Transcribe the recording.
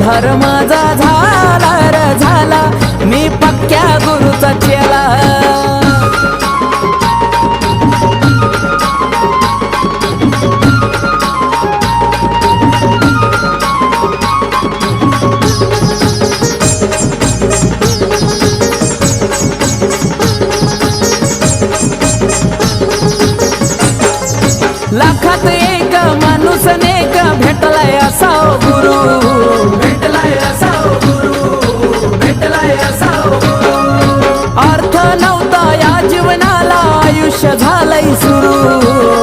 उद्धार माझा झाला र झाला, मी पक्क्या गुरुचा चेला. लाखात एक माणूस नेक भेटलाय असा गुरु, भेटलाय असा गुरु, भेटलाय असा गुरु. अर्थ नव्हता या जीवनाला, आयुष्य झालंय सुरू.